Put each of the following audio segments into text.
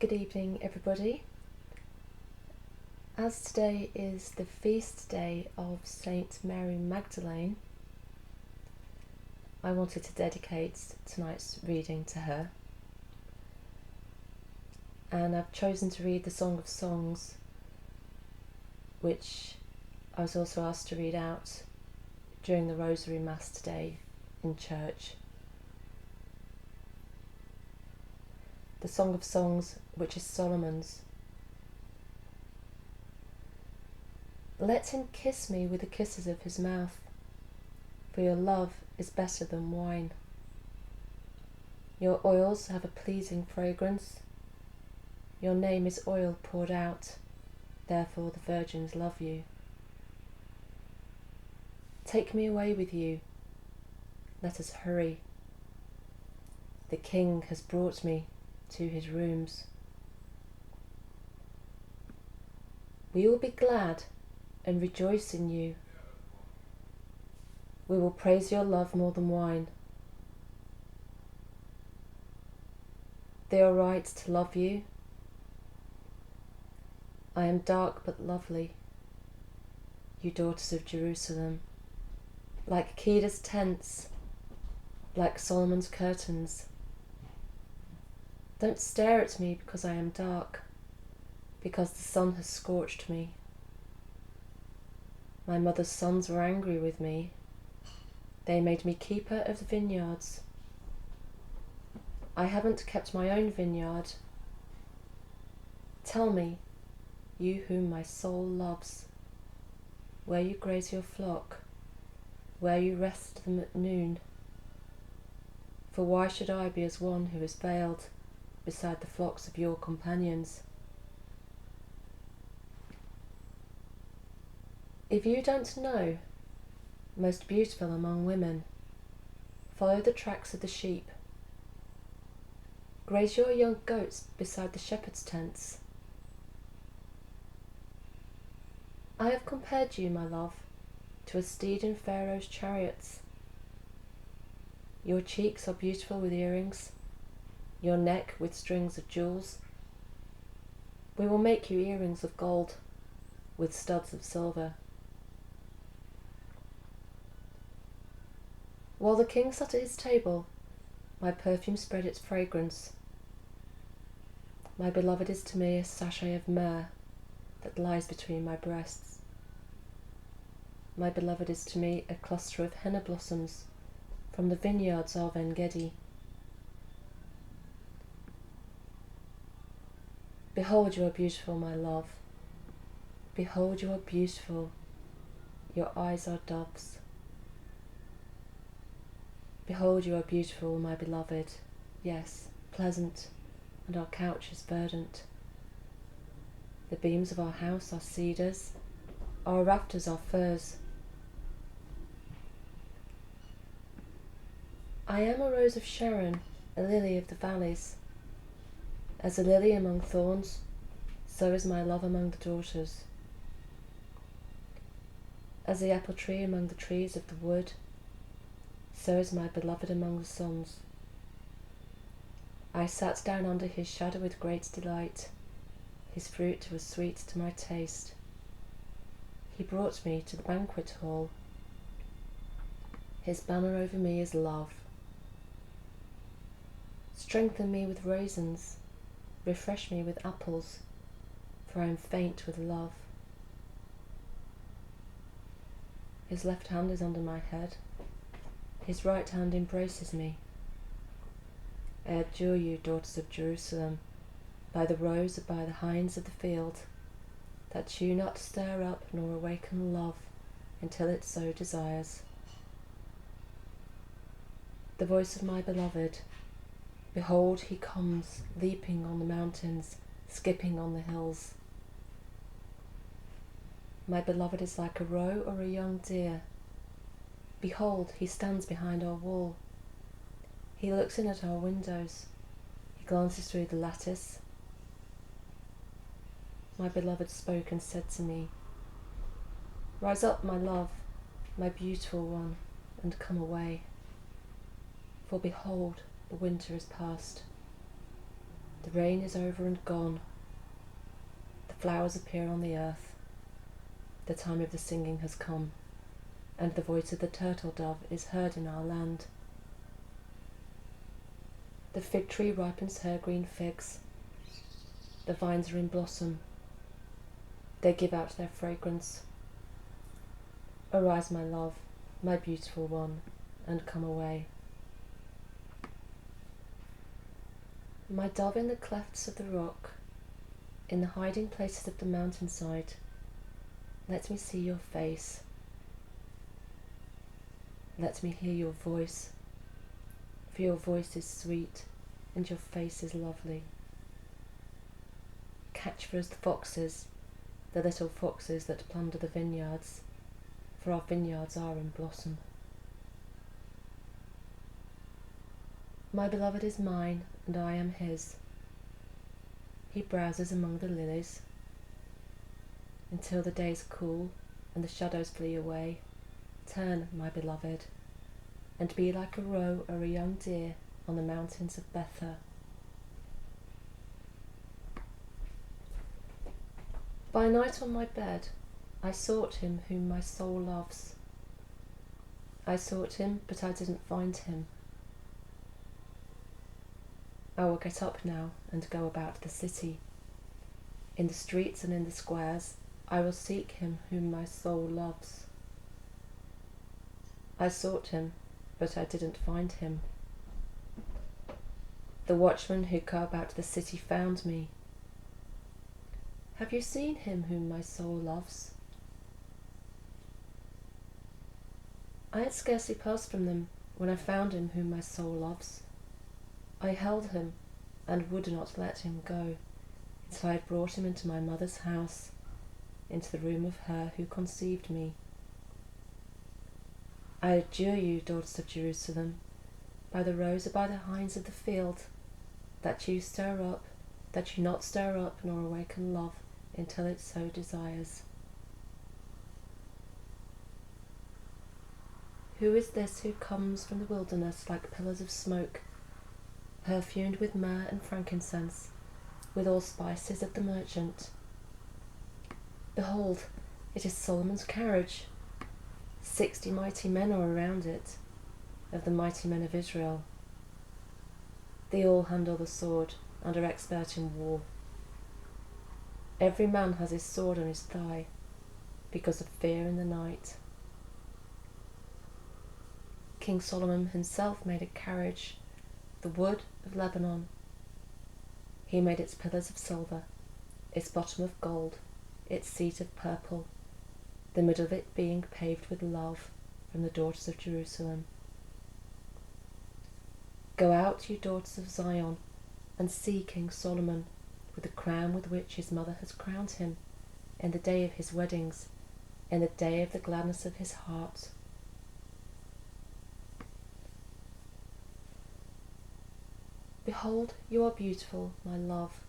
Good evening, everybody. As today is the feast day of Saint Mary Magdalene, I wanted to dedicate tonight's reading to her. And I've chosen to read the Song of Songs, which I was also asked to read out during the Rosary Mass today in church. The Song of Songs, which is Solomon's. Let him kiss me with the kisses of his mouth, for your love is better than wine. Your oils have a pleasing fragrance. Your name is oil poured out, therefore the virgins love you. Take me away with you. Let us hurry. The king has brought me to his rooms. We will be glad and rejoice in you. We will praise your love more than wine. They are right to love you. I am dark but lovely, you daughters of Jerusalem, like Kedar's tents, like Solomon's curtains. Don't stare at me because I am dark, because the sun has scorched me. My mother's sons were angry with me. They made me keeper of the vineyards. I haven't kept my own vineyard. Tell me, you whom my soul loves, where you graze your flock, where you rest them at noon. For why should I be as one who is veiled beside the flocks of your companions? If you don't know, most beautiful among women, follow the tracks of the sheep. Graze your young goats beside the shepherds' tents. I have compared you, my love, to a steed in Pharaoh's chariots. Your cheeks are beautiful with earrings, your neck with strings of jewels. We will make you earrings of gold, with studs of silver. While the king sat at his table, my perfume spread its fragrance. My beloved is to me a sachet of myrrh that lies between my breasts. My beloved is to me a cluster of henna blossoms from the vineyards of En-gedi. Behold, you are beautiful, my love. Behold, you are beautiful. Your eyes are doves. Behold, you are beautiful, my beloved. Yes, pleasant, and our couch is verdant. The beams of our house are cedars, our rafters are firs. I am a rose of Sharon, a lily of the valleys. As a lily among thorns, so is my love among the daughters. As the apple tree among the trees of the wood, so is my beloved among the sons. I sat down under his shadow with great delight. His fruit was sweet to my taste. He brought me to the banquet hall. His banner over me is love. Strengthen me with raisins, refresh me with apples, for I am faint with love. His left hand is under my head. His right hand embraces me. I adjure you, daughters of Jerusalem, by the roes or by the hinds of the field, that you not stir up nor awaken love until it so desires. The voice of my beloved, behold, he comes, leaping on the mountains, skipping on the hills. My beloved is like a roe or a young deer. Behold, he stands behind our wall. He looks in at our windows. He glances through the lattice. My beloved spoke and said to me, Rise up, my love, my beautiful one, and come away. For behold, the winter is past. The rain is over and gone. The flowers appear on the earth. The time of the singing has come, and the voice of the turtle dove is heard in our land. The fig tree ripens her green figs. The vines are in blossom. They give out their fragrance. Arise, my love, my beautiful one, and come away. My dove in the clefts of the rock, in the hiding places of the mountainside, let me see your face. Let me hear your voice, for your voice is sweet and your face is lovely. Catch for us the foxes, the little foxes that plunder the vineyards, for our vineyards are in blossom. My beloved is mine, and I am his. He browses among the lilies. Until the days cool and the shadows flee away, turn, my beloved, and be like a roe or a young deer on the mountains of Bether. By night on my bed, I sought him whom my soul loves. I sought him, but I didn't find him. I will get up now and go about the city. In the streets and in the squares, I will seek him whom my soul loves. I sought him, but I didn't find him. The watchmen who go about the city found me. Have you seen him whom my soul loves? I had scarcely passed from them when I found him whom my soul loves. I held him and would not let him go until I had brought him into my mother's house, into the room of her who conceived me. I adjure you, daughters of Jerusalem, by the roes or by the hinds of the field, that you not stir up nor awaken love until it so desires. Who is this who comes from the wilderness like pillars of smoke, perfumed with myrrh and frankincense, with all spices of the merchant? Behold, it is Solomon's carriage. 60 mighty men are around it, of the mighty men of Israel. They all handle the sword and are expert in war. Every man has his sword on his thigh, because of fear in the night. King Solomon himself made a carriage, the wood of Lebanon. He made its pillars of silver, its bottom of gold, its seat of purple, the middle of it being paved with love from the daughters of Jerusalem. Go out, you daughters of Zion, and see King Solomon, with the crown with which his mother has crowned him, in the day of his weddings, in the day of the gladness of his heart. Behold, you are beautiful, my love.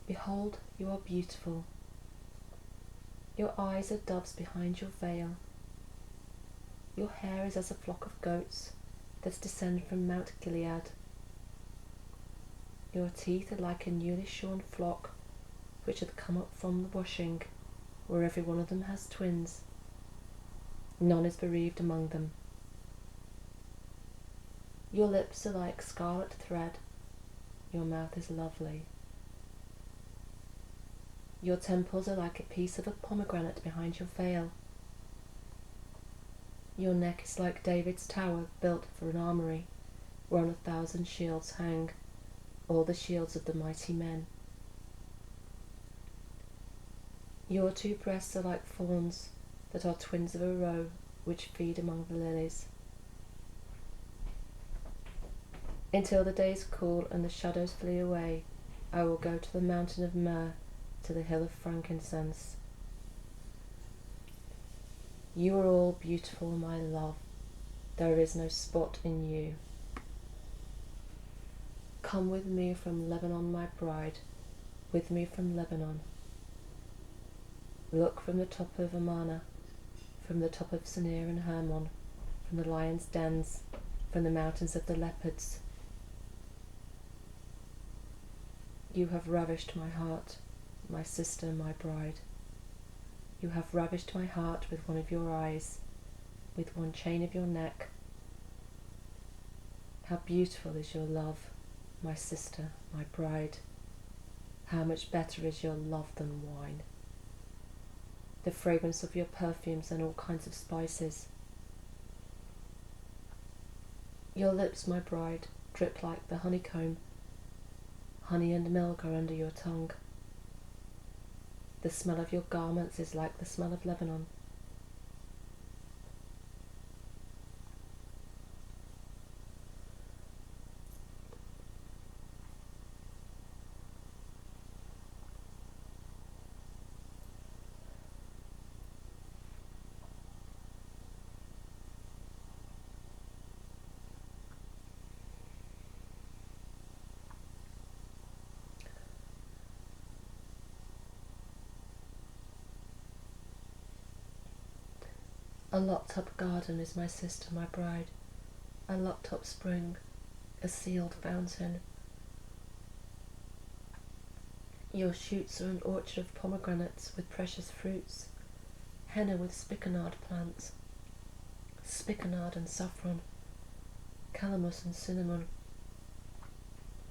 Behold, you are beautiful. Your eyes are doves behind your veil. Your hair is as a flock of goats that descend from Mount Gilead. Your teeth are like a newly shorn flock, which hath come up from the washing, where every one of them has twins. None is bereaved among them. Your lips are like scarlet thread. Your mouth is lovely. Your temples are like a piece of a pomegranate behind your veil. Your neck is like David's tower built for an armoury, whereon 1,000 shields hang, all the shields of the mighty men. Your 2 breasts are like fawns, that are twins of a roe, which feed among the lilies. Until the days cool and the shadows flee away, I will go to the mountain of myrrh, to the hill of frankincense. You are all beautiful, my love. There is no spot in you. Come with me from Lebanon, my bride, with me from Lebanon. Look from the top of Amana, from the top of Senir and Hermon, from the lions' dens, from the mountains of the leopards. You have ravished my heart, my sister, my bride. You have ravished my heart with one of your eyes, with one chain of your neck. How beautiful is your love, my sister, my bride. How much better is your love than wine. The fragrance of your perfumes and all kinds of spices. Your lips, my bride, drip like the honeycomb. Honey and milk are under your tongue. The smell of your garments is like the smell of Lebanon. A locked-up garden is my sister, my bride, a locked-up spring, a sealed fountain. Your shoots are an orchard of pomegranates with precious fruits, henna with spikenard plants, spikenard and saffron, calamus and cinnamon,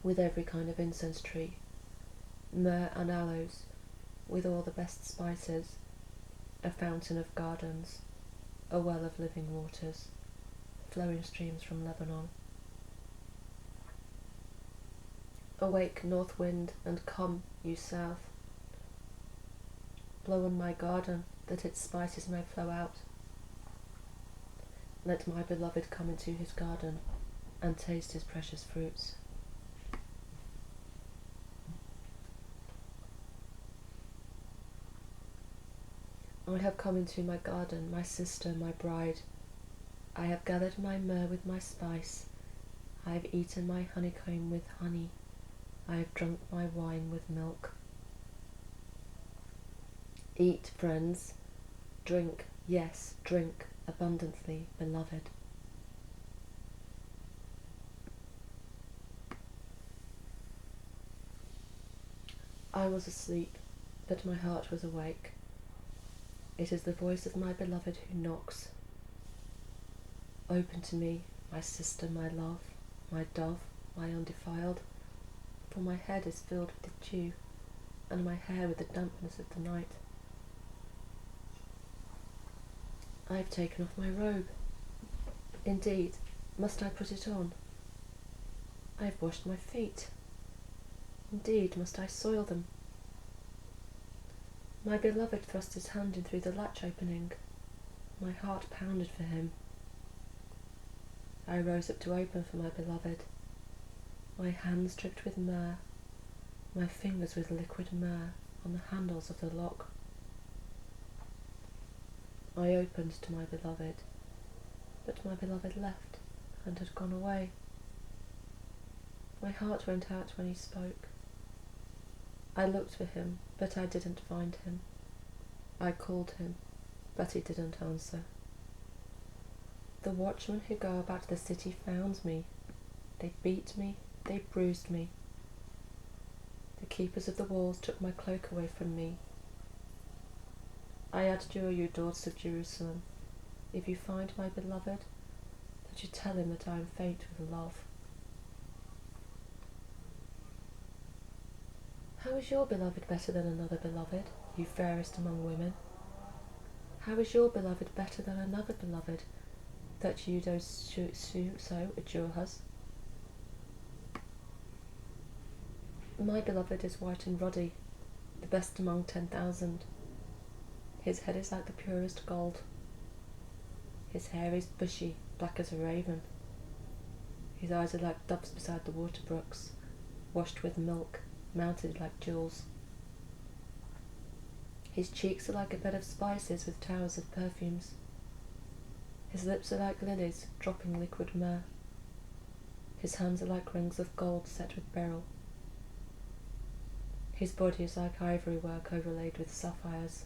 with every kind of incense tree, myrrh and aloes, with all the best spices, a fountain of gardens, a well of living waters, flowing streams from Lebanon. Awake, north wind, and come, you south. Blow on my garden, that its spices may flow out. Let my beloved come into his garden, and taste his precious fruits. I have come into my garden, my sister, my bride. I have gathered my myrrh with my spice. I have eaten my honeycomb with honey. I have drunk my wine with milk. Eat, friends. Drink, yes, drink abundantly, beloved. I was asleep, but my heart was awake. It is the voice of my beloved who knocks. Open to me, my sister, my love, my dove, my undefiled, for my head is filled with the dew, and my hair with the dampness of the night. I have taken off my robe. Indeed, must I put it on? I have washed my feet. Indeed, must I soil them? My beloved thrust his hand in through the latch opening. My heart pounded for him. I rose up to open for my beloved. My hands dripped with myrrh, my fingers with liquid myrrh on the handles of the lock. I opened to my beloved, but my beloved left and had gone away. My heart went out when he spoke. I looked for him, but I didn't find him. I called him, but he didn't answer. The watchmen who go about the city found me. They beat me, they bruised me. The keepers of the walls took my cloak away from me. I adjure you, daughters of Jerusalem, if you find my beloved, that you tell him that I am faint with love. How is your beloved better than another beloved, you fairest among women? How is your beloved better than another beloved, that you do so adjure us? My beloved is white and ruddy, the best among 10,000. His head is like the purest gold. His hair is bushy, black as a raven. His eyes are like doves beside the water brooks, washed with milk, mounted like jewels. His cheeks are like a bed of spices with towers of perfumes. His lips are like lilies, dropping liquid myrrh. His hands are like rings of gold set with beryl. His body is like ivory work overlaid with sapphires.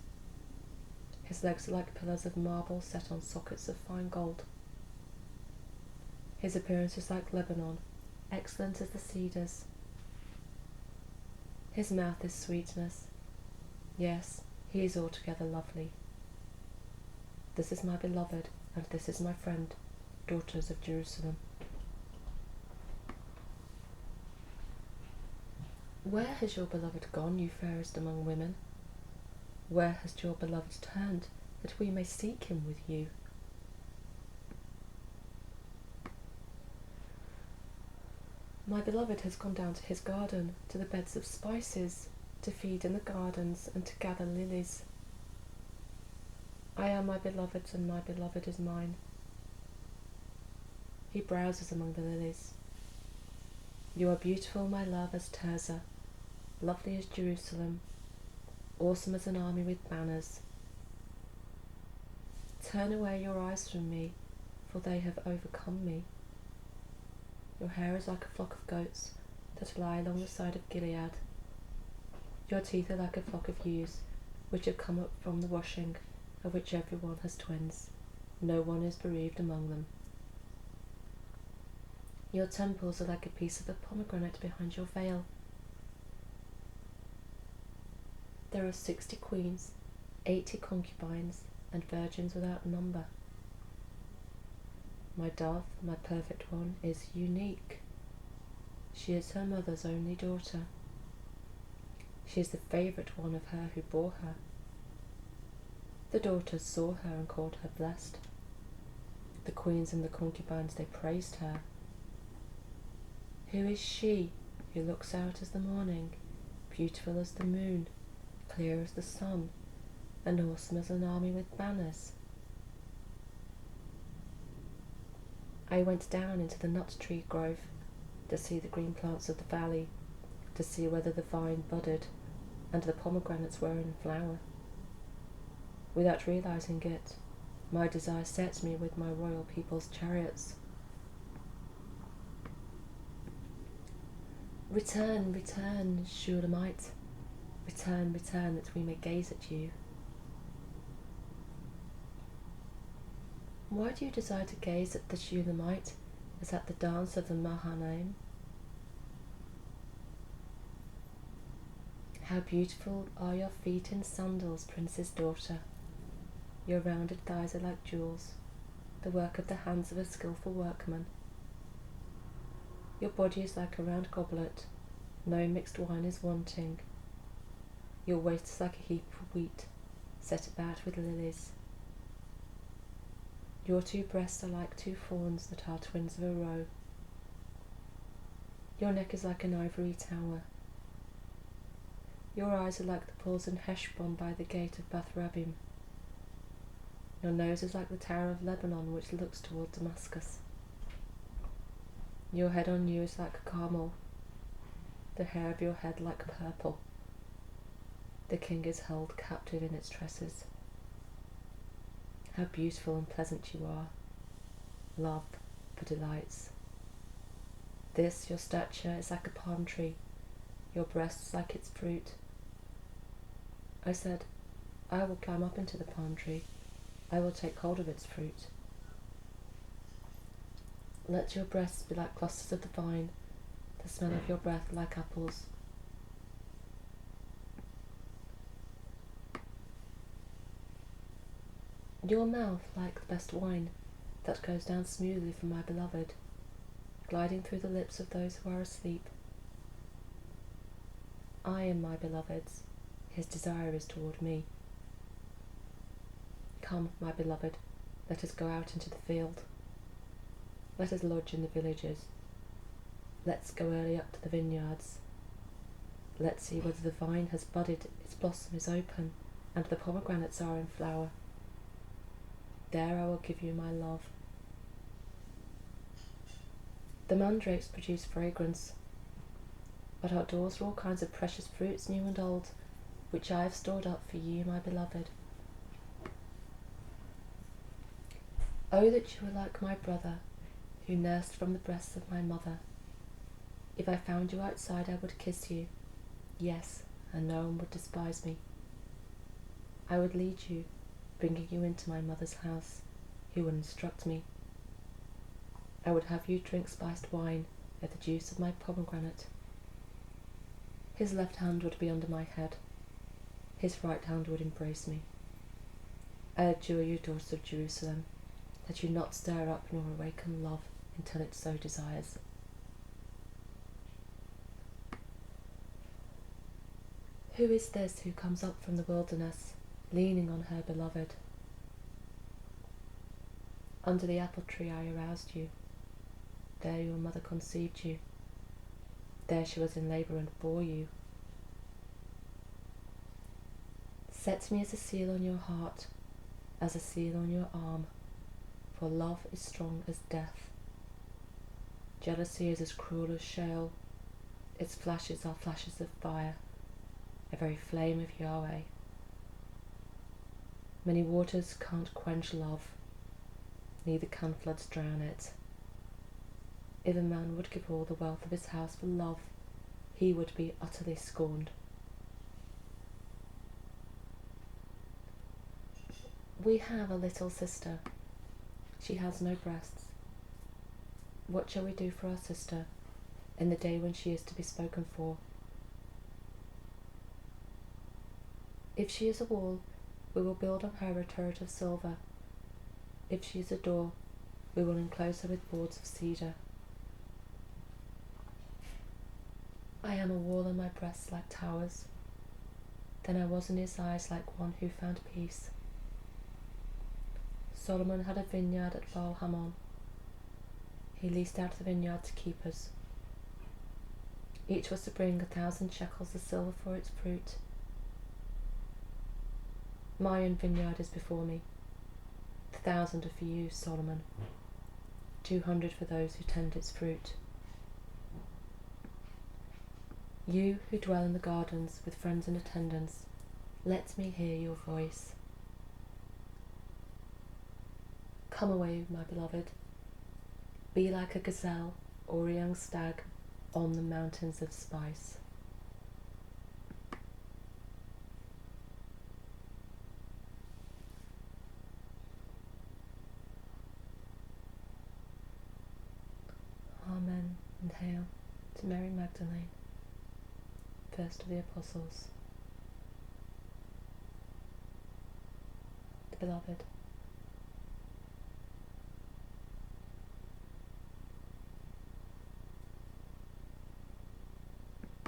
His legs are like pillars of marble set on sockets of fine gold. His appearance is like Lebanon, excellent as the cedars. His mouth is sweetness. Yes, he is altogether lovely. This is my beloved, and this is my friend, daughters of Jerusalem. Where has your beloved gone, you fairest among women? Where has your beloved turned, that we may seek him with you? My beloved has gone down to his garden, to the beds of spices, to feed in the gardens, and to gather lilies. I am my beloved's, and my beloved is mine. He browses among the lilies. You are beautiful, my love, as Tirzah, lovely as Jerusalem, awesome as an army with banners. Turn away your eyes from me, for they have overcome me. Your hair is like a flock of goats that lie along the side of Gilead. Your teeth are like a flock of ewes, which have come up from the washing, of which every one has twins. No one is bereaved among them. Your temples are like a piece of the pomegranate behind your veil. There are 60 queens, 80 concubines, and virgins without number. My dove, my perfect one, is unique. She is her mother's only daughter. She is the favourite one of her who bore her. The daughters saw her and called her blessed. The queens and the concubines, they praised her. Who is she who looks out as the morning, beautiful as the moon, clear as the sun, and awesome as an army with banners? I went down into the nut tree grove to see the green plants of the valley, to see whether the vine budded and the pomegranates were in flower. Without realizing it, my desire set me with my royal people's chariots. Return, return, Shulamite. Return, return, that we may gaze at you. Why do you desire to gaze at the Shulamite as at the dance of the Mahanaim? How beautiful are your feet in sandals, Prince's daughter. Your rounded thighs are like jewels, the work of the hands of a skilful workman. Your body is like a round goblet, no mixed wine is wanting. Your waist is like a heap of wheat, set about with lilies. Your 2 breasts are like 2 fawns that are twins of a roe. Your neck is like an ivory tower. Your eyes are like the pools in Heshbon by the gate of Bath-rabbim. Your nose is like the tower of Lebanon which looks toward Damascus. Your head on you is like a camel, the hair of your head like purple. The king is held captive in its tresses. How beautiful and pleasant you are, love for delights. This, your stature, is like a palm tree, your breasts like its fruit. I said, I will climb up into the palm tree, I will take hold of its fruit. Let your breasts be like clusters of the vine, the smell of your breath like apples. Your mouth like the best wine that goes down smoothly from my beloved, gliding through the lips of those who are asleep. I am my beloved's, his desire is toward me. Come, my beloved, let us go out into the field. Let us lodge in the villages. Let's go early up to the vineyards. Let's see whether the vine has budded, its blossom is open, and the pomegranates are in flower. There I will give you my love. The mandrakes produce fragrance, but outdoors are all kinds of precious fruits, new and old, which I have stored up for you, my beloved. Oh, that you were like my brother, who nursed from the breasts of my mother. If I found you outside, I would kiss you. Yes, and no one would despise me. I would lead you, bringing you into my mother's house, who would instruct me. I would have you drink spiced wine with the juice of my pomegranate. His left hand would be under my head, his right hand would embrace me. I adjure you, daughters of Jerusalem, that you not stir up nor awaken love until it so desires. Who is this who comes up from the wilderness, leaning on her beloved? Under the apple tree I aroused you. There your mother conceived you. There she was in labour and bore you. Set me as a seal on your heart, as a seal on your arm, for love is strong as death. Jealousy is as cruel as Sheol, its flashes are flashes of fire, a very flame of Yahweh. Many waters can't quench love, neither can floods drown it. If a man would give all the wealth of his house for love, he would be utterly scorned. We have a little sister. She has no breasts. What shall we do for our sister in the day when she is to be spoken for? If she is a wall, we will build on her a turret of silver. If she is a door, we will enclose her with boards of cedar. I am a wall in my breasts like towers. Then I was in his eyes like one who found peace. Solomon had a vineyard at Baal-Hamon. He leased out the vineyard to keepers. Each was to bring 1,000 shekels of silver for its fruit. My own vineyard is before me. 1,000 are for you, Solomon. 200 for those who tend its fruit. You who dwell in the gardens with friends and attendants, let me hear your voice. Come away, my beloved. Be like a gazelle or a young stag on the mountains of spice. Amen and hail to Mary Magdalene, first of the Apostles, the beloved.